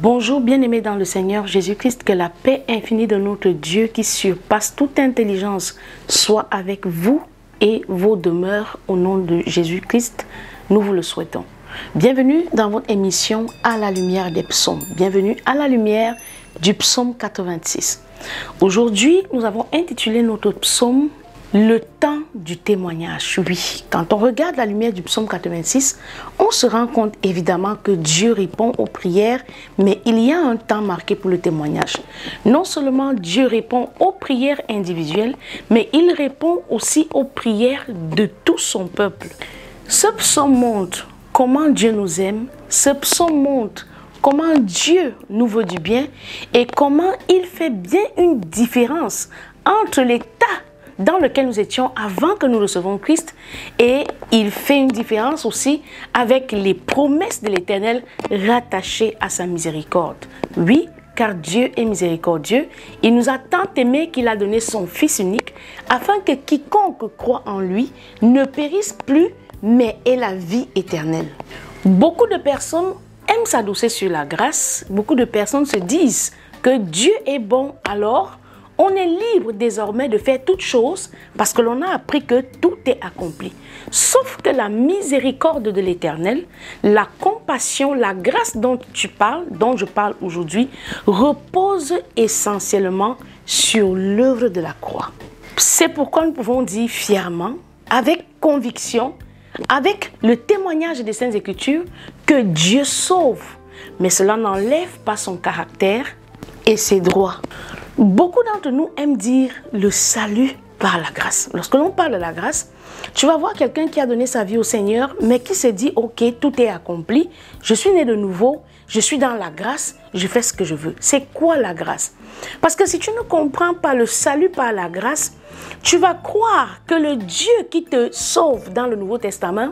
Bonjour bien-aimés dans le Seigneur Jésus-Christ, que la paix infinie de notre Dieu qui surpasse toute intelligence soit avec vous et vos demeures au nom de Jésus-Christ, nous vous le souhaitons. Bienvenue dans votre émission À la lumière des psaumes. Bienvenue à la lumière du psaume 86. Aujourd'hui, nous avons intitulé notre psaume Le temps du témoignage. Oui, quand on regarde la lumière du psaume 86, on se rend compte évidemment que Dieu répond aux prières, mais il y a un temps marqué pour le témoignage. Non seulement Dieu répond aux prières individuelles, mais il répond aussi aux prières de tout son peuple. Ce psaume montre comment Dieu nous aime, ce psaume montre comment Dieu nous veut du bien et comment il fait bien une différence entre l'état dans lequel nous étions avant que nous recevons Christ, et il fait une différence aussi avec les promesses de l'Éternel rattachées à sa miséricorde. Oui, car Dieu est miséricordieux, il nous a tant aimés qu'il a donné son Fils unique, afin que quiconque croit en lui ne périsse plus, mais ait la vie éternelle. Beaucoup de personnes aiment s'adosser sur la grâce, beaucoup de personnes se disent que Dieu est bon, alors on est libre désormais de faire toutes choses parce que l'on a appris que tout est accompli. Sauf que la miséricorde de l'Éternel, la compassion, la grâce dont tu parles, dont je parle aujourd'hui, repose essentiellement sur l'œuvre de la croix. C'est pourquoi nous pouvons dire fièrement, avec conviction, avec le témoignage des Saintes Écritures, que Dieu sauve. Mais cela n'enlève pas son caractère et ses droits. Beaucoup d'entre nous aiment dire le salut par la grâce. Lorsque l'on parle de la grâce, tu vas voir quelqu'un qui a donné sa vie au Seigneur, mais qui se dit, ok, tout est accompli, je suis né de nouveau, je suis dans la grâce, je fais ce que je veux. C'est quoi la grâce? Parce que si tu ne comprends pas le salut par la grâce, tu vas croire que le Dieu qui te sauve dans le Nouveau Testament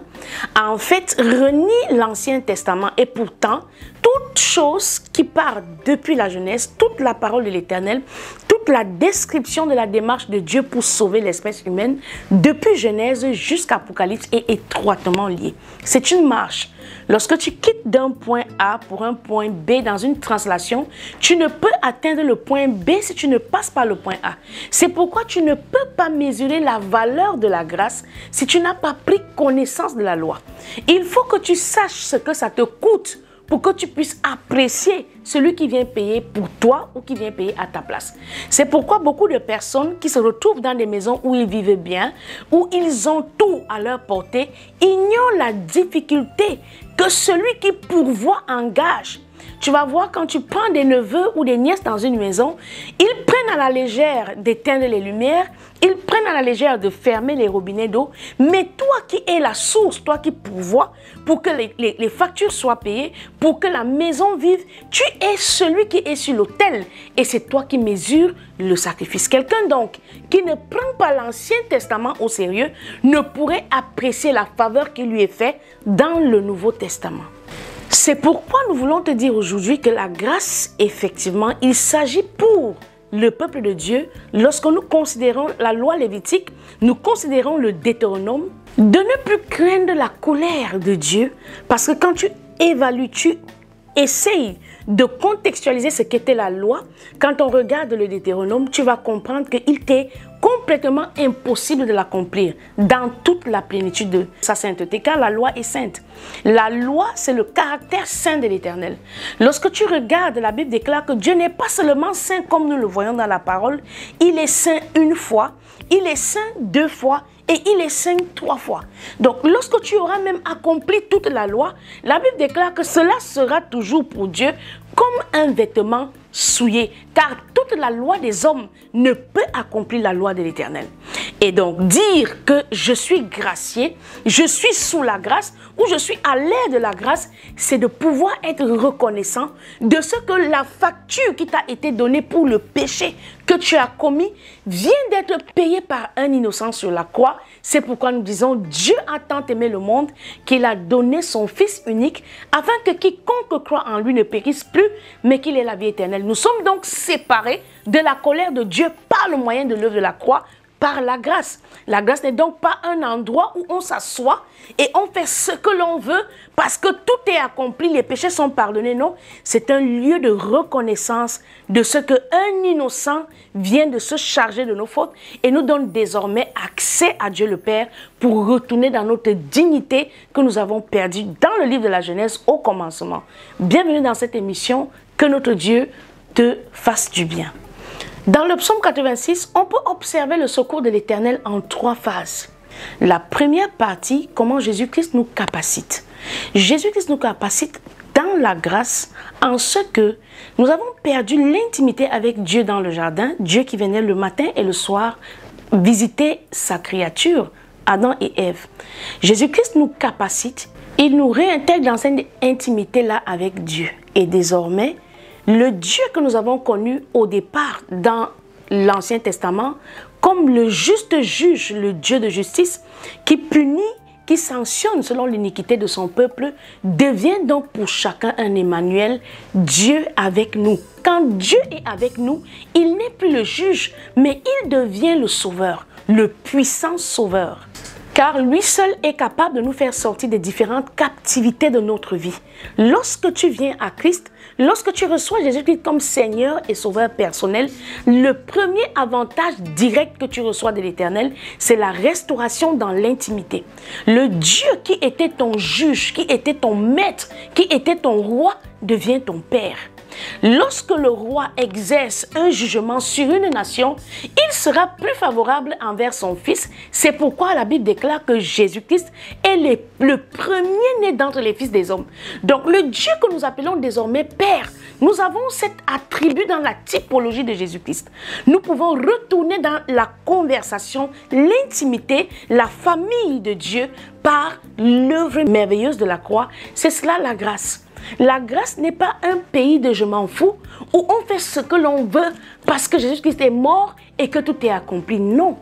a en fait renie l'Ancien Testament. Et pourtant, toute chose qui part depuis la Genèse, toute la parole de l'Éternel, toute la description de la démarche de Dieu pour sauver l'espèce humaine, depuis Genèse jusqu'à Apocalypse, est étroitement liée. C'est une marche. Lorsque tu quittes d'un point A pour un point B dans une translation, tu ne peux atteindre le point B si tu ne passes par le point A. C'est pourquoi tu ne peux pas mesurer la valeur de la grâce si tu n'as pas pris connaissance de la loi. Il faut que tu saches ce que ça te coûte pour que tu puisses apprécier celui qui vient payer pour toi ou qui vient payer à ta place. C'est pourquoi beaucoup de personnes qui se retrouvent dans des maisons où ils vivent bien, où ils ont tout à leur portée, ignorent la difficulté que celui qui pourvoit engage. Tu vas voir quand tu prends des neveux ou des nièces dans une maison, ils prennent à la légère d'éteindre les lumières, ils prennent à la légère de fermer les robinets d'eau, mais toi qui es la source, toi qui pourvois pour que les factures soient payées, pour que la maison vive, tu es celui qui est sur l'autel et c'est toi qui mesures le sacrifice. Quelqu'un donc qui ne prend pas l'Ancien Testament au sérieux ne pourrait apprécier la faveur qui lui est faite dans le Nouveau Testament. C'est pourquoi nous voulons te dire aujourd'hui que la grâce, effectivement, il s'agit pour le peuple de Dieu, lorsque nous considérons la loi lévitique, nous considérons le Deutéronome, de ne plus craindre la colère de Dieu, parce que quand tu évalues, tu essayes de contextualiser ce qu'était la loi, quand on regarde le Deutéronome, tu vas comprendre qu'il t'est complètement impossible de l'accomplir dans toute la plénitude de sa sainteté, car la loi est sainte. La loi, c'est le caractère saint de l'Éternel. Lorsque tu regardes, la Bible déclare que Dieu n'est pas seulement saint comme nous le voyons dans la parole, il est saint une fois, il est saint deux fois, et il est saint trois fois. Donc, lorsque tu auras même accompli toute la loi, la Bible déclare que cela sera toujours pour Dieu comme un vêtement souillé, car toute la loi des hommes ne peut accomplir la loi de l'Éternel. Et donc, dire que je suis gracié, je suis sous la grâce, ou je suis à l'ère de la grâce, c'est de pouvoir être reconnaissant de ce que la facture qui t'a été donnée pour le péché que tu as commis vient d'être payée par un innocent sur la croix. C'est pourquoi nous disons, Dieu a tant aimé le monde qu'il a donné son Fils unique afin que quiconque croit en lui ne périsse plus, mais qu'il ait la vie éternelle. Nous sommes donc séparés de la colère de Dieu par le moyen de l'œuvre de la croix, par la grâce. La grâce n'est donc pas un endroit où on s'assoit et on fait ce que l'on veut parce que tout est accompli, les péchés sont pardonnés. Non, c'est un lieu de reconnaissance de ce qu'un innocent vient de se charger de nos fautes et nous donne désormais accès à Dieu le Père pour retourner dans notre dignité que nous avons perdue dans le livre de la Genèse au commencement. Bienvenue dans cette émission, que notre Dieu te fasse du bien. Dans le psaume 86, on peut observer le secours de l'Éternel en 3 phases. La première partie, comment Jésus-Christ nous capacite. Jésus-Christ nous capacite dans la grâce en ce que nous avons perdu l'intimité avec Dieu dans le jardin, Dieu qui venait le matin et le soir visiter sa créature, Adam et Ève. Jésus-Christ nous capacite, il nous réintègre dans cette intimité-là avec Dieu. Et désormais, le Dieu que nous avons connu au départ dans l'Ancien Testament, comme le juste juge, le Dieu de justice, qui punit, qui sanctionne selon l'iniquité de son peuple, devient donc pour chacun un Emmanuel, Dieu avec nous. Quand Dieu est avec nous, il n'est plus le juge, mais il devient le sauveur, le puissant sauveur. Car lui seul est capable de nous faire sortir des différentes captivités de notre vie. Lorsque tu viens à Christ, lorsque tu reçois Jésus-Christ comme Seigneur et Sauveur personnel, le premier avantage direct que tu reçois de l'Éternel, c'est la restauration dans l'intimité. Le Dieu qui était ton juge, qui était ton maître, qui était ton roi, devient ton Père. Lorsque le roi exerce un jugement sur une nation, il sera plus favorable envers son fils. C'est pourquoi la Bible déclare que Jésus-Christ est le premier-né d'entre les fils des hommes. Donc le Dieu que nous appelons désormais Père, nous avons cet attribut dans la typologie de Jésus-Christ. Nous pouvons retourner dans la conversation, l'intimité, la famille de Dieu par l'œuvre merveilleuse de la croix. C'est cela la grâce. La grâce n'est pas un pays de je m'en fous où on fait ce que l'on veut parce que Jésus-Christ est mort et que tout est accompli. Non.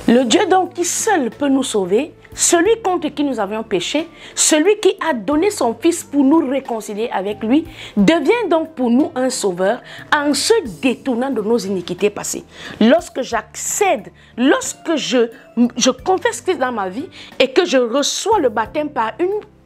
Le Dieu donc qui seul peut nous sauver, celui contre qui nous avions péché, celui qui a donné son Fils pour nous réconcilier avec lui, devient donc pour nous un sauveur en se détournant de nos iniquités passées. Lorsque j'accède, lorsque je confesse Christ dans ma vie et que je reçois le baptême par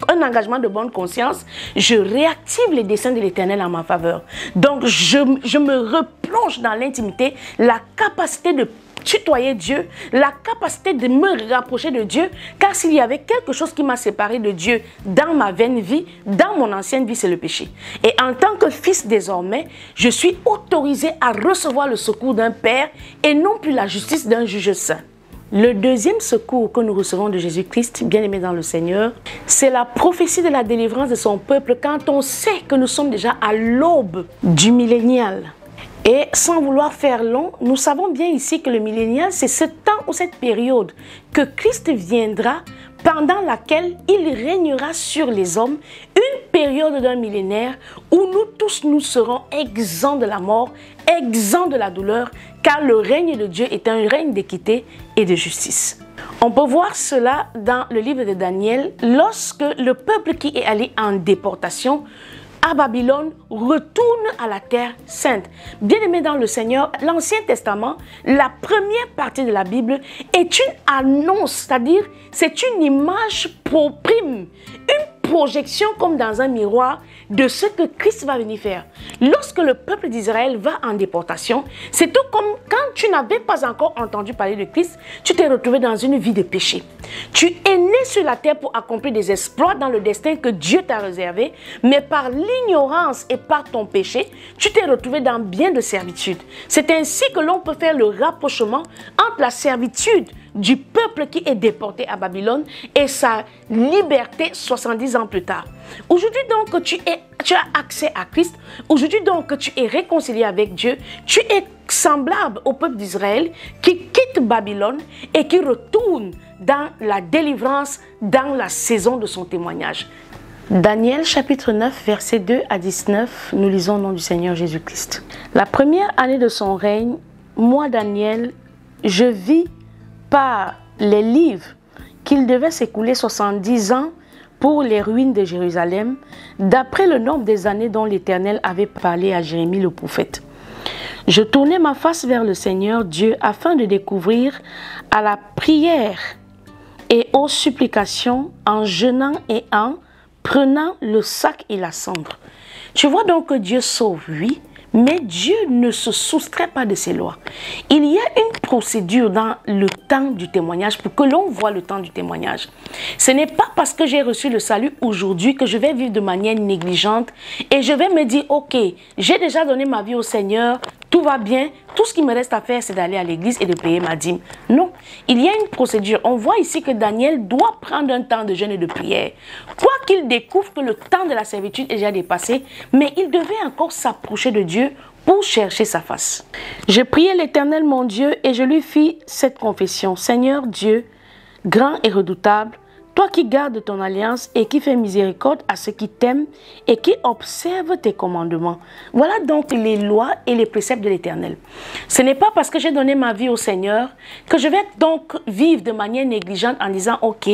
un engagement de bonne conscience, je réactive les desseins de l'Éternel en ma faveur. Donc je me replonge dans l'intimité, la capacité de tutoyer Dieu, la capacité de me rapprocher de Dieu, car s'il y avait quelque chose qui m'a séparé de Dieu dans ma vaine vie, dans mon ancienne vie, c'est le péché. Et en tant que fils désormais, je suis autorisé à recevoir le secours d'un Père et non plus la justice d'un juge saint. Le deuxième secours que nous recevons de Jésus-Christ, bien-aimé dans le Seigneur, c'est la prophétie de la délivrance de son peuple quand on sait que nous sommes déjà à l'aube du millénial. Et sans vouloir faire long, nous savons bien ici que le millénial, c'est ce temps ou cette période que Christ viendra, pendant laquelle il régnera sur les hommes, une période d'un millénaire où nous tous nous serons exempts de la mort, exempts de la douleur, car le règne de Dieu est un règne d'équité et de justice. On peut voir cela dans le livre de Daniel, lorsque le peuple qui est allé en déportation à Babylone retourne à la terre sainte. Bien-aimé dans le Seigneur, l'Ancien Testament, la première partie de la Bible est une annonce, c'est-à-dire c'est une image prime, une projection comme dans un miroir de ce que Christ va venir faire. Lorsque le peuple d'Israël va en déportation, c'est tout comme quand tu n'avais pas encore entendu parler de Christ, tu t'es retrouvé dans une vie de péché. Tu es né sur la terre pour accomplir des exploits dans le destin que Dieu t'a réservé, mais par l'ignorance et par ton péché, tu t'es retrouvé dans bien de servitude. C'est ainsi que l'on peut faire le rapprochement entre la servitude du peuple qui est déporté à Babylone et sa liberté 70 ans plus tard. Aujourd'hui donc tu as accès à Christ, aujourd'hui donc que tu es réconcilié avec Dieu, tu es semblable au peuple d'Israël qui quitte Babylone et qui retourne dans la délivrance, dans la saison de son témoignage. Daniel chapitre 9 versets 2 à 19, nous lisons au nom du Seigneur Jésus-Christ. La première année de son règne, moi Daniel, je vis par les livres qu'il devait s'écouler 70 ans pour les ruines de Jérusalem, d'après le nombre des années dont l'Éternel avait parlé à Jérémie le prophète. Je tournai ma face vers le Seigneur Dieu afin de découvrir à la prière et aux supplications, en jeûnant et en prenant le sac et la cendre. Tu vois donc que Dieu sauve, oui, mais Dieu ne se soustrait pas de ses lois. Il y a une procédure dans le temps du témoignage pour que l'on voit le temps du témoignage. Ce n'est pas parce que j'ai reçu le salut aujourd'hui que je vais vivre de manière négligente et je vais me dire, ok, j'ai déjà donné ma vie au Seigneur, tout va bien, tout ce qui me reste à faire, c'est d'aller à l'église et de payer ma dîme. Non, il y a une procédure. On voit ici que Daniel doit prendre un temps de jeûne et de prière. Quoi qu'il découvre que le temps de la servitude est déjà dépassé, mais il devait encore s'approcher de Dieu pour chercher sa face. Je priai l'Éternel mon Dieu et je lui fis cette confession. Seigneur Dieu, grand et redoutable, toi qui gardes ton alliance et qui fais miséricorde à ceux qui t'aiment et qui observent tes commandements. Voilà donc les lois et les préceptes de l'Éternel. Ce n'est pas parce que j'ai donné ma vie au Seigneur que je vais donc vivre de manière négligente en disant « Ok,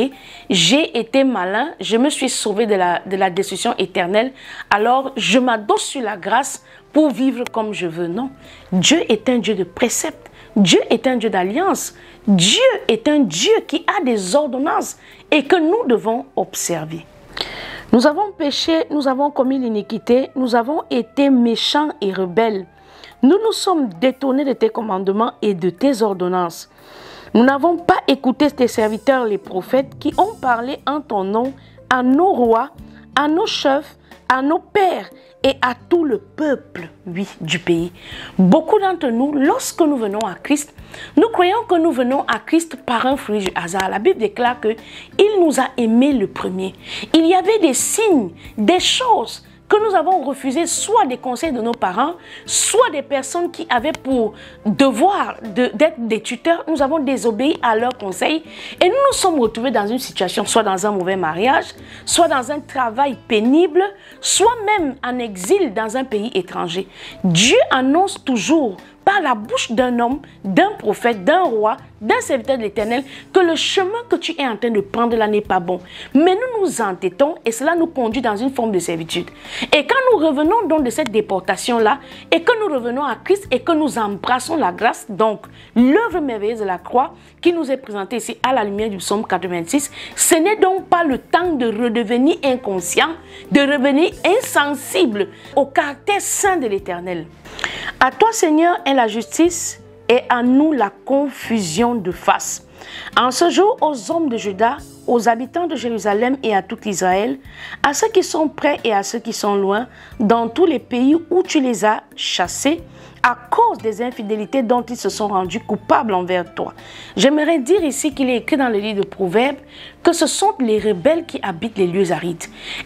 j'ai été malin, je me suis sauvé de la destruction éternelle, alors je m'adosse sur la grâce pour vivre comme je veux. » Non, Dieu est un Dieu de préceptes. Dieu est un Dieu d'alliance. Dieu est un Dieu qui a des ordonnances et que nous devons observer. Nous avons péché, nous avons commis l'iniquité, nous avons été méchants et rebelles. Nous nous sommes détournés de tes commandements et de tes ordonnances. Nous n'avons pas écouté tes serviteurs les prophètes qui ont parlé en ton nom à nos rois, à nos chefs, à nos pères et à tout le peuple, oui, du pays. Beaucoup d'entre nous, lorsque nous venons à Christ, nous croyons que nous venons à Christ par un fruit du hasard. La Bible déclare qu'il nous a aimés le premier. Il y avait des signes, des choses que nous avons refusées, soit des conseils de nos parents, soit des personnes qui avaient pour devoir d'être des tuteurs. Nous avons désobéi à leurs conseils et nous nous sommes retrouvés dans une situation, soit dans un mauvais mariage, soit dans un travail pénible, soit même en exil dans un pays étranger. Dieu annonce toujours par la bouche d'un homme, d'un prophète, d'un roi, d'un serviteur de l'Éternel, que le chemin que tu es en train de prendre là n'est pas bon. Mais nous nous entêtons et cela nous conduit dans une forme de servitude. Et quand nous revenons donc de cette déportation-là, et que nous revenons à Christ et que nous embrassons la grâce, donc l'œuvre merveilleuse de la croix qui nous est présentée ici à la lumière du psaume 86, ce n'est donc pas le temps de redevenir inconscient, de revenir insensible au caractère saint de l'Éternel. À toi, Seigneur, est la justice et à nous la confusion de face. En ce jour, aux hommes de Juda, aux habitants de Jérusalem et à tout Israël, à ceux qui sont près et à ceux qui sont loin, dans tous les pays où tu les as chassés, à cause des infidélités dont ils se sont rendus coupables envers toi. J'aimerais dire ici qu'il est écrit dans le livre de Proverbes que ce sont les rebelles qui habitent les lieux arides.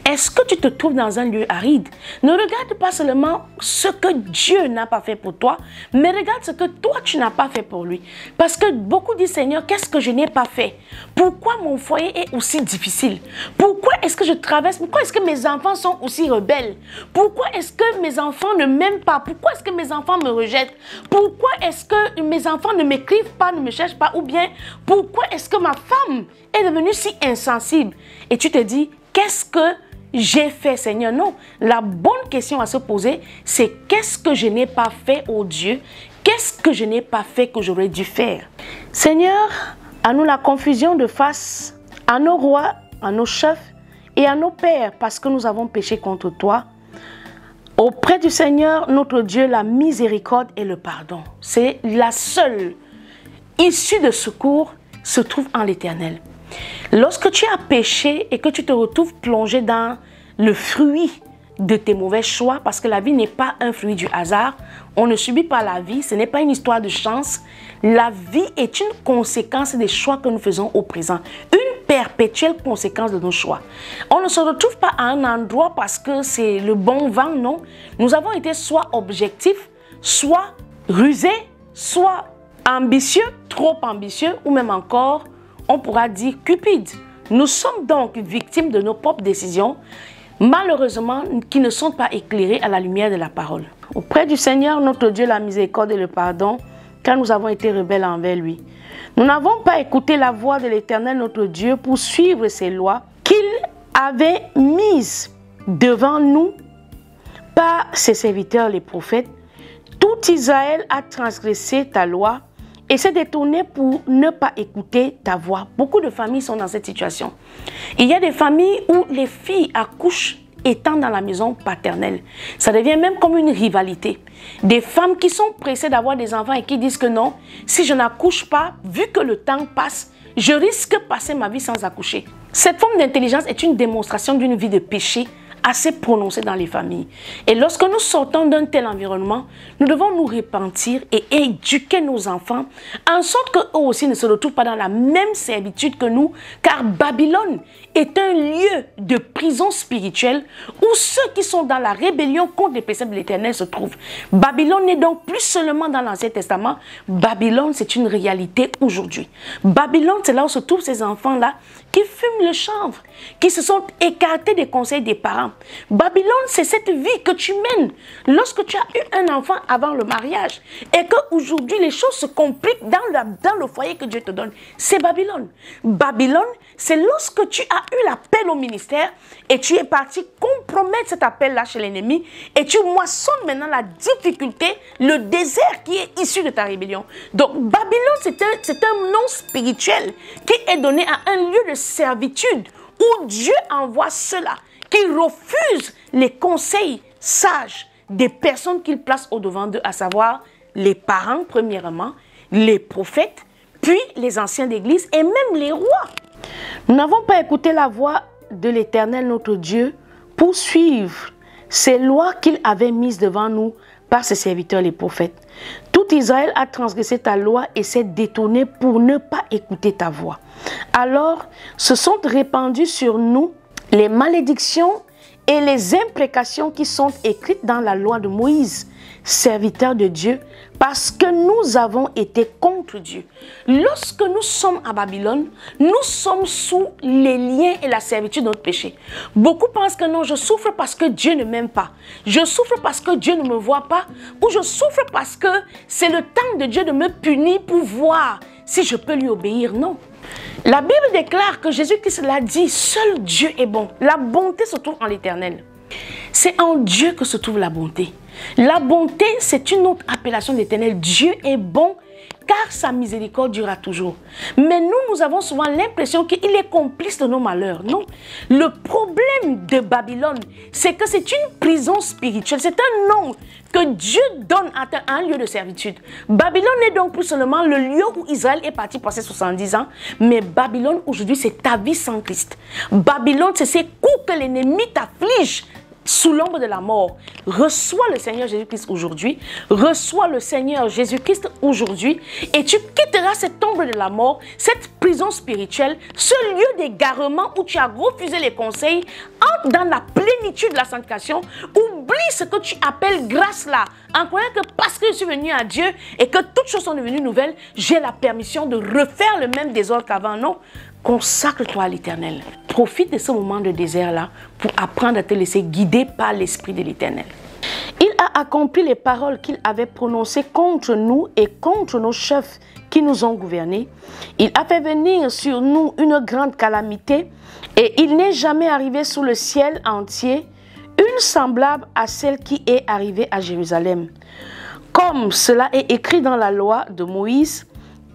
Est-ce que tu te trouves dans un lieu aride? Ne regarde pas seulement ce que Dieu n'a pas fait pour toi, mais regarde ce que toi tu n'as pas fait pour lui. Parce que beaucoup disent, Seigneur, qu'est-ce que je n'ai pas fait? Pourquoi mon foyer est aussi difficile? Pourquoi est-ce que je traverse? Pourquoi est-ce que mes enfants sont aussi rebelles? Pourquoi est-ce que mes enfants ne m'aiment pas? Pourquoi est-ce que mes enfants me rejettent? Pourquoi est-ce que mes enfants ne m'écrivent pas, ne me cherchent pas? Ou bien, pourquoi est-ce que ma femme est devenue si insensible? Et tu te dis, qu'est-ce que j'ai fait, Seigneur? Non, la bonne question à se poser, c'est qu'est-ce que je n'ai pas fait, oh Dieu? Qu'est-ce que je n'ai pas fait que j'aurais dû faire? Seigneur, à nous la confusion de face, à nos rois, à nos chefs et à nos pères, parce que nous avons péché contre toi. Auprès du Seigneur, notre Dieu, la miséricorde et le pardon. C'est la seule issue de secours se trouve en l'Éternel. Lorsque tu as péché et que tu te retrouves plongé dans le fruit de tes mauvais choix, parce que la vie n'est pas un fruit du hasard, on ne subit pas la vie, ce n'est pas une histoire de chance. La vie est une conséquence des choix que nous faisons au présent. Une perpétuelle conséquence de nos choix. On ne se retrouve pas à un endroit parce que c'est le bon vent, non. Nous avons été soit objectifs, soit rusés, soit ambitieux, trop ambitieux, ou même encore, on pourra dire cupides. Nous sommes donc victimes de nos propres décisions, malheureusement, qui ne sont pas éclairées à la lumière de la parole. Auprès du Seigneur, notre Dieu, la miséricorde et le pardon, car nous avons été rebelles envers lui. Nous n'avons pas écouté la voix de l'Éternel, notre Dieu, pour suivre ses lois qu'il avait mises devant nous par ses serviteurs, les prophètes. Tout Tout Israël a transgressé ta loi et s'est détourné pour ne pas écouter ta voix. Beaucoup de familles sont dans cette situation. Il y a des familles où les filles accouchent étant dans la maison paternelle. Ça devient même comme une rivalité. Des femmes qui sont pressées d'avoir des enfants et qui disent que non, si je n'accouche pas, vu que le temps passe, je risque de passer ma vie sans accoucher. Cette forme d'intelligence est une démonstration d'une vie de péché assez prononcée dans les familles. Et lorsque nous sortons d'un tel environnement, nous devons nous repentir et éduquer nos enfants en sorte qu'eux aussi ne se retrouvent pas dans la même servitude que nous, car Babylone est un lieu de prison spirituelle où ceux qui sont dans la rébellion contre les préceptes de l'Éternel se trouvent. Babylone n'est donc plus seulement dans l'Ancien Testament, Babylone c'est une réalité aujourd'hui. Babylone c'est là où se trouvent ces enfants-là qui fument le chanvre, qui se sont écartés des conseils des parents. Babylone, c'est cette vie que tu mènes lorsque tu as eu un enfant avant le mariage et qu'aujourd'hui les choses se compliquent dans le foyer que Dieu te donne. C'est Babylone. Babylone, c'est lorsque tu as eu l'appel au ministère et tu es parti compromettre cet appel-là chez l'ennemi et tu moissonnes maintenant la difficulté, le désert qui est issu de ta rébellion. Donc Babylone, c'est un nom spirituel qui est donné à un lieu de servitude où Dieu envoie ceux-là qui refusent les conseils sages des personnes qu'il place au-devant d'eux, à savoir les parents premièrement, les prophètes, puis les anciens d'église et même les rois. Nous n'avons pas écouté la voix de l'Éternel notre Dieu pour suivre ces lois qu'il avait mises devant nous par ses serviteurs les prophètes. Tout Israël a transgressé ta loi et s'est détourné pour ne pas écouter ta voix. Alors se sont répandues sur nous les malédictions et les imprécations qui sont écrites dans la loi de Moïse, serviteur de Dieu, parce que nous avons été contre Dieu. Lorsque nous sommes à Babylone, nous sommes sous les liens et la servitude de notre péché. Beaucoup pensent que non, je souffre parce que Dieu ne m'aime pas. Je souffre parce que Dieu ne me voit pas. Ou je souffre parce que c'est le temps de Dieu de me punir pour voir si je peux lui obéir. Non. La Bible déclare que Jésus-Christ l'a dit, seul Dieu est bon. La bonté se trouve en l'Éternel. C'est en Dieu que se trouve la bonté. La bonté, c'est une autre appellation de l'Éternel. Dieu est bon car sa miséricorde durera toujours. Mais nous avons souvent l'impression qu'il est complice de nos malheurs. Non. Le problème de Babylone, c'est que c'est une prison spirituelle. C'est un nom que Dieu donne à un lieu de servitude. Babylone n'est donc plus seulement le lieu où Israël est parti passer 70 ans, mais Babylone aujourd'hui, c'est ta vie sans Christ. Babylone, c'est ces coups que l'ennemi t'afflige sous l'ombre de la mort. Reçois le Seigneur Jésus-Christ aujourd'hui. Reçois le Seigneur Jésus-Christ aujourd'hui et tu quitteras cette ombre de la mort, cette prison spirituelle, ce lieu d'égarement où tu as refusé les conseils. Entre dans la plénitude de la sanctification. Oublie ce que tu appelles grâce là. En croyant que parce que je suis venu à Dieu et que toutes choses sont devenues nouvelles, j'ai la permission de refaire le même désordre qu'avant. Non. Consacre-toi à l'Éternel. Profite de ce moment de désert-là pour apprendre à te laisser guider par l'Esprit de l'Éternel. Il a accompli les paroles qu'il avait prononcées contre nous et contre nos chefs qui nous ont gouvernés. Il a fait venir sur nous une grande calamité et il n'est jamais arrivé sous le ciel entier une semblable à celle qui est arrivée à Jérusalem. Comme cela est écrit dans la loi de Moïse,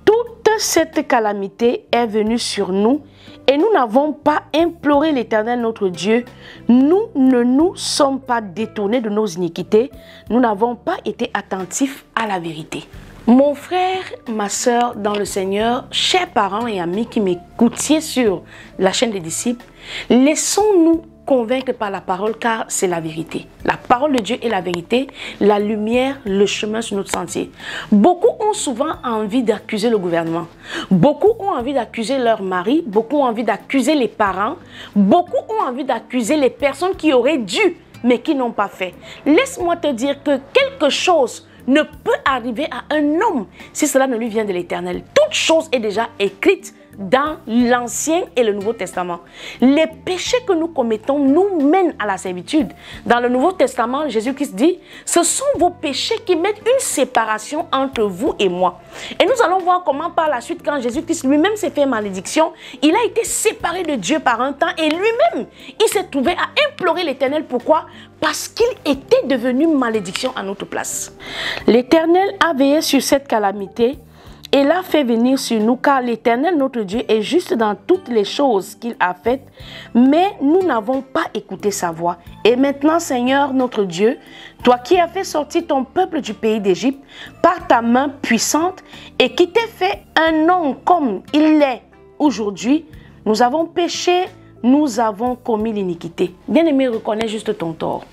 toute cette calamité est venue sur nous et nous n'avons pas imploré l'Éternel notre Dieu. Nous ne nous sommes pas détournés de nos iniquités. Nous n'avons pas été attentifs à la vérité. Mon frère, ma soeur dans le Seigneur, chers parents et amis qui m'écoutiez sur la chaîne des disciples, laissons-nous convaincre par la parole car c'est la vérité. La parole de Dieu est la vérité, la lumière, le chemin sur notre sentier. Beaucoup ont souvent envie d'accuser le gouvernement. Beaucoup ont envie d'accuser leur mari. Beaucoup ont envie d'accuser les parents. Beaucoup ont envie d'accuser les personnes qui auraient dû mais qui n'ont pas fait. Laisse-moi te dire que quelque chose ne peut arriver à un homme si cela ne lui vient de l'Éternel. Toute chose est déjà écrite dans l'Ancien et le Nouveau Testament. Les péchés que nous commettons nous mènent à la servitude. Dans le Nouveau Testament, Jésus-Christ dit, ce sont vos péchés qui mettent une séparation entre vous et moi. Et nous allons voir comment par la suite, quand Jésus-Christ lui-même s'est fait malédiction, il a été séparé de Dieu par un temps et lui-même, il s'est trouvé à implorer l'Éternel. Pourquoi? Parce qu'il était devenu malédiction à notre place. L'Éternel a veillé sur cette calamité et l'a fait venir sur nous, car l'Éternel, notre Dieu, est juste dans toutes les choses qu'il a faites, mais nous n'avons pas écouté sa voix. Et maintenant, Seigneur, notre Dieu, toi qui as fait sortir ton peuple du pays d'Égypte par ta main puissante et qui t'es fait un nom comme il l'est aujourd'hui, nous avons péché, nous avons commis l'iniquité. Bien-aimé, reconnais juste ton tort.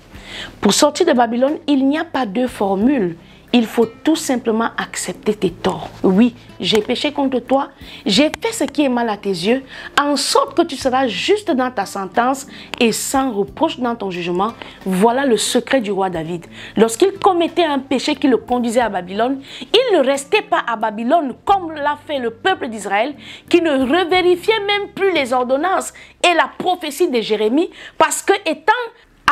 Pour sortir de Babylone, il n'y a pas deux formules. Il faut tout simplement accepter tes torts. Oui, j'ai péché contre toi, j'ai fait ce qui est mal à tes yeux, en sorte que tu seras juste dans ta sentence et sans reproche dans ton jugement. Voilà le secret du roi David. Lorsqu'il commettait un péché qui le conduisait à Babylone, il ne restait pas à Babylone comme l'a fait le peuple d'Israël, qui ne revérifiait même plus les ordonnances et la prophétie de Jérémie, parce que étant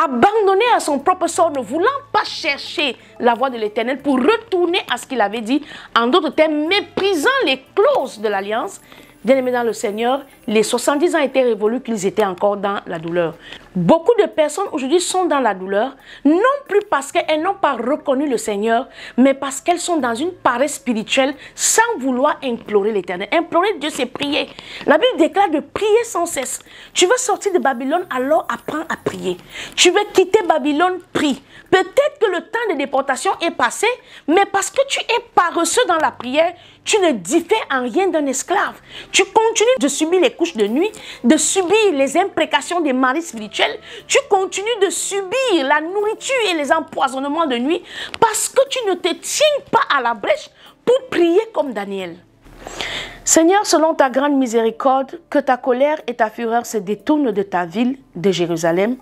abandonné à son propre sort, ne voulant pas chercher la voix de l'Éternel pour retourner à ce qu'il avait dit, en d'autres termes, méprisant les clauses de l'alliance. Bien-aimés dans le Seigneur, les 70 ans étaient révolus qu'ils étaient encore dans la douleur. Beaucoup de personnes aujourd'hui sont dans la douleur, non plus parce qu'elles n'ont pas reconnu le Seigneur, mais parce qu'elles sont dans une paresse spirituelle sans vouloir implorer l'Éternel. Implorer Dieu, c'est prier. La Bible déclare de prier sans cesse. Tu veux sortir de Babylone, alors apprends à prier. Tu veux quitter Babylone, prie. Peut-être que le temps de déportation est passé, mais parce que tu es paresseux dans la prière, tu ne diffères en rien d'un esclave. Tu continues de subir les couches de nuit, de subir les imprécations des maris spirituels. Tu continues de subir la nourriture et les empoisonnements de nuit parce que tu ne te tiens pas à la brèche pour prier comme Daniel. Seigneur, selon ta grande miséricorde, que ta colère et ta fureur se détournent de ta ville, de Jérusalem,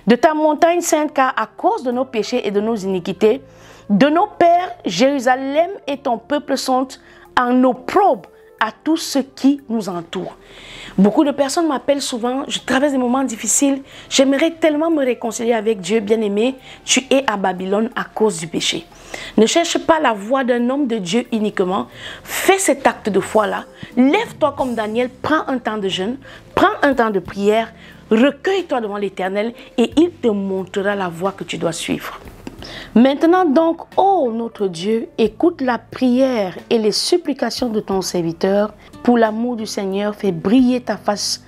de ta montagne sainte, car à cause de nos péchés et de nos iniquités, de nos pères, Jérusalem et ton peuple sont en opprobre à tous ceux qui nous entourent. Beaucoup de personnes m'appellent souvent, je traverse des moments difficiles, j'aimerais tellement me réconcilier avec Dieu, bien-aimé, tu es à Babylone à cause du péché. Ne cherche pas la voix d'un homme de Dieu uniquement, fais cet acte de foi-là, lève-toi comme Daniel, prends un temps de jeûne, prends un temps de prière, recueille-toi devant l'Éternel et il te montrera la voie que tu dois suivre. Maintenant donc, ô notre Dieu, écoute la prière et les supplications de ton serviteur. Pour l'amour du Seigneur, fais briller ta face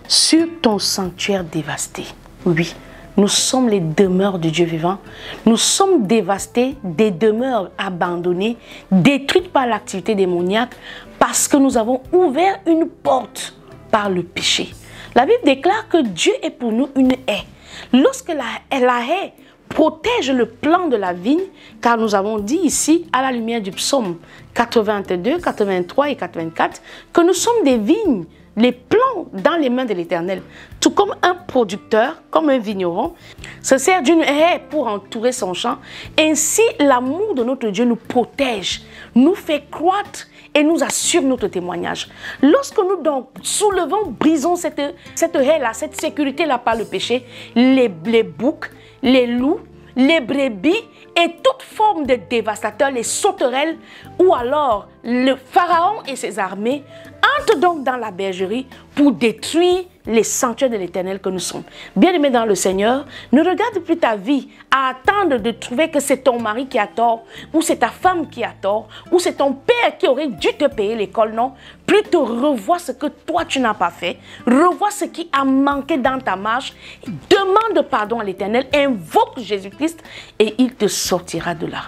sur ton sanctuaire dévasté. Oui, nous sommes les demeures du Dieu vivant. Nous sommes dévastés, des demeures abandonnées, détruites par l'activité démoniaque, parce que nous avons ouvert une porte par le péché. La Bible déclare que Dieu est pour nous une haie. Lorsque la haie protège le plan de la vigne, car nous avons dit ici, à la lumière du psaume 82, 83 et 84, que nous sommes des vignes, les plants dans les mains de l'Éternel. Tout comme un producteur, comme un vigneron, se sert d'une haie pour entourer son champ, ainsi l'amour de notre Dieu nous protège, nous fait croître et nous assure notre témoignage. Lorsque nous donc soulevons, brisons cette haie-là, cette sécurité-là par le péché, les boucs, les loups, les brebis et toute forme de dévastateurs, les sauterelles ou alors le pharaon et ses armées entrent donc dans la bergerie pour détruire les sanctuaires de l'Éternel que nous sommes. Bien-aimés dans le Seigneur, ne regarde plus ta vie à attendre de trouver que c'est ton mari qui a tort, ou c'est ta femme qui a tort, ou c'est ton père qui aurait dû te payer l'école, non. Plutôt revois ce que toi tu n'as pas fait, revois ce qui a manqué dans ta marche, demande pardon à l'Éternel, invoque Jésus-Christ et il te sortira de là.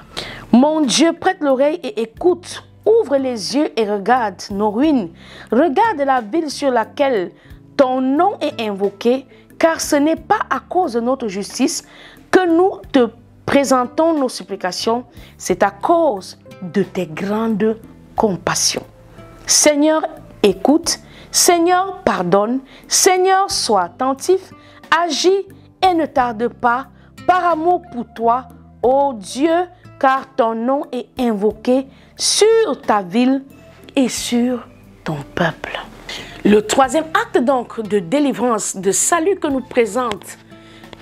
Mon Dieu, prête l'oreille et écoute, ouvre les yeux et regarde nos ruines, regarde la ville sur laquelle ton nom est invoqué, car ce n'est pas à cause de notre justice que nous te présentons nos supplications, c'est à cause de tes grandes compassions. Seigneur, écoute, Seigneur, pardonne, Seigneur, sois attentif, agis et ne tarde pas, par amour pour toi, ô Dieu, car ton nom est invoqué sur ta ville et sur ton peuple. Le troisième acte donc de délivrance, de salut que nous présente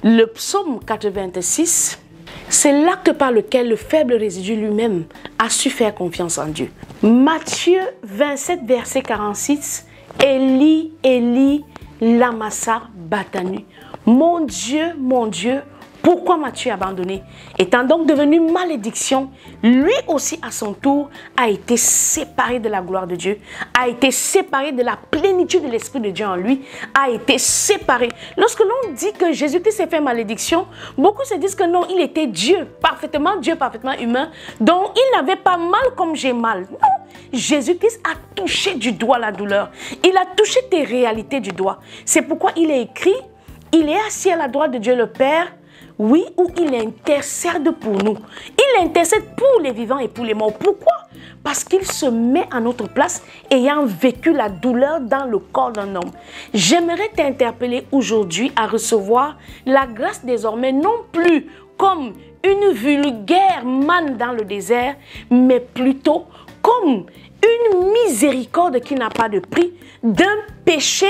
le psaume 86, c'est l'acte par lequel le faible résidu lui-même a su faire confiance en Dieu. Matthieu 27, verset 46, Eli, Eli, lama sabachthani. Mon Dieu, pourquoi m'as-tu abandonné? Étant donc devenu malédiction, lui aussi à son tour a été séparé de la gloire de Dieu, a été séparé de la plénitude de l'Esprit de Dieu en lui, a été séparé. Lorsque l'on dit que Jésus-Christ s'est fait malédiction, beaucoup se disent que non, il était Dieu, parfaitement humain, donc il n'avait pas mal comme j'ai mal. Non, Jésus-Christ a touché du doigt la douleur, il a touché tes réalités du doigt. C'est pourquoi il est écrit, il est assis à la droite de Dieu le Père, oui, où il intercède pour nous. Il intercède pour les vivants et pour les morts. Pourquoi? Parce qu'il se met à notre place, ayant vécu la douleur dans le corps d'un homme. J'aimerais t'interpeller aujourd'hui à recevoir la grâce désormais, non plus comme une vulgaire manne dans le désert, mais plutôt comme une miséricorde qui n'a pas de prix, d'un péché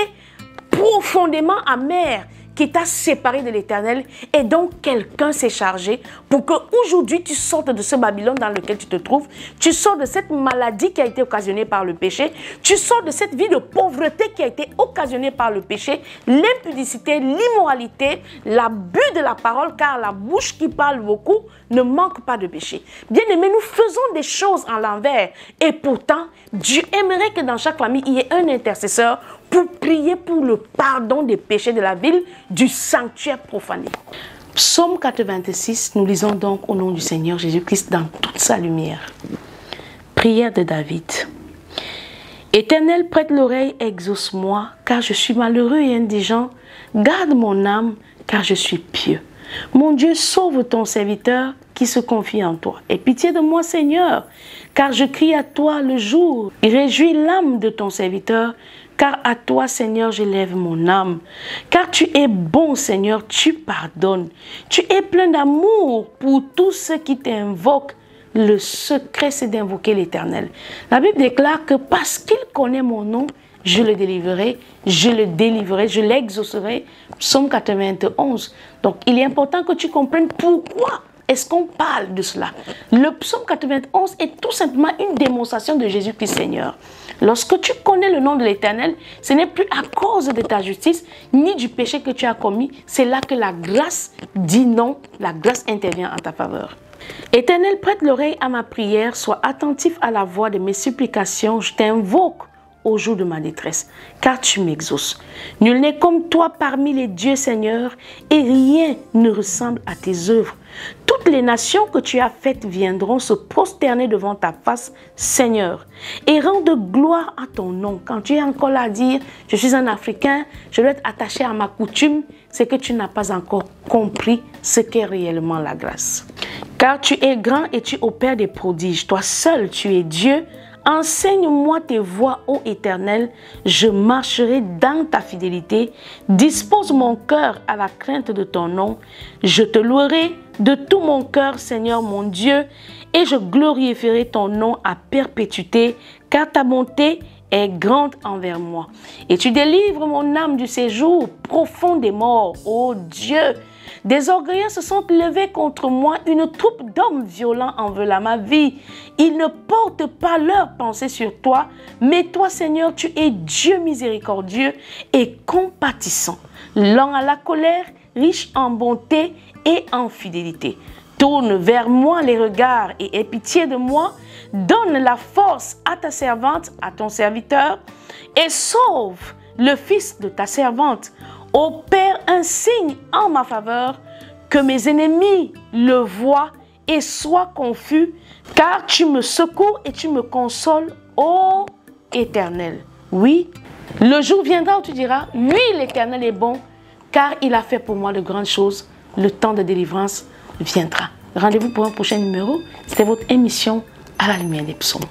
profondément amer qui t'a séparé de l'Éternel, et donc quelqu'un s'est chargé pour que aujourd'hui tu sortes de ce Babylone dans lequel tu te trouves, tu sors de cette maladie qui a été occasionnée par le péché, tu sors de cette vie de pauvreté qui a été occasionnée par le péché, l'impudicité, l'immoralité, l'abus de la parole, car la bouche qui parle beaucoup ne manque pas de péché. Bien-aimés, nous faisons des choses en l'envers, et pourtant Dieu aimerait que dans chaque famille il y ait un intercesseur pour prier pour le pardon des péchés de la ville, du sanctuaire profané. Psaume 86, nous lisons donc au nom du Seigneur Jésus-Christ dans toute sa lumière. Prière de David. Éternel, prête l'oreille, exauce-moi, car je suis malheureux et indigent. Garde mon âme, car je suis pieux. Mon Dieu, sauve ton serviteur qui se confie en toi. Aie pitié de moi, Seigneur, car je crie à toi le jour. Réjouis l'âme de ton serviteur, car à toi, Seigneur, j'élève mon âme. Car tu es bon, Seigneur, tu pardonnes. Tu es plein d'amour pour tous ceux qui t'invoquent. Le secret, c'est d'invoquer l'Éternel. La Bible déclare que parce qu'il connaît mon nom, je le délivrerai, je l'exaucerai. Psaume 91. Donc, il est important que tu comprennes pourquoi est-ce qu'on parle de cela. Le psaume 91 est tout simplement une démonstration de Jésus-Christ Seigneur. Lorsque tu connais le nom de l'Éternel, ce n'est plus à cause de ta justice, ni du péché que tu as commis. C'est là que la grâce dit non, la grâce intervient en ta faveur. Éternel, prête l'oreille à ma prière, sois attentif à la voix de mes supplications, je t'invoque au jour de ma détresse, car tu m'exauces. Nul n'est comme toi parmi les dieux, Seigneur, et rien ne ressemble à tes œuvres. Toutes les nations que tu as faites viendront se prosterner devant ta face, Seigneur, et rendre gloire à ton nom. Quand tu es encore là à dire, je suis un Africain, je dois être attaché à ma coutume, c'est que tu n'as pas encore compris ce qu'est réellement la grâce. Car tu es grand et tu opères des prodiges. Toi seul, tu es Dieu. Enseigne-moi tes voies, ô Éternel, je marcherai dans ta fidélité. Dispose mon cœur à la crainte de ton nom. Je te louerai de tout mon cœur, Seigneur mon Dieu, et je glorifierai ton nom à perpétuité, car ta bonté est grande envers moi. Et tu délivres mon âme du séjour profond des morts, ô Dieu. Des orgueilleux se sont levés contre moi, une troupe d'hommes violents en veulent à ma vie. Ils ne portent pas leur pensée sur toi, mais toi, Seigneur, tu es Dieu miséricordieux et compatissant, lent à la colère, riche en bonté et en fidélité. Tourne vers moi les regards et aie pitié de moi. Donne la force à ta servante, à ton serviteur, et sauve le fils de ta servante. Opère un signe en ma faveur, que mes ennemis le voient et soient confus, car tu me secours et tu me consoles, ô Éternel. Oui, le jour viendra où tu diras, oui, l'Éternel est bon, car il a fait pour moi de grandes choses. Le temps de délivrance viendra. Rendez-vous pour un prochain numéro. C'était votre émission à la lumière des psaumes.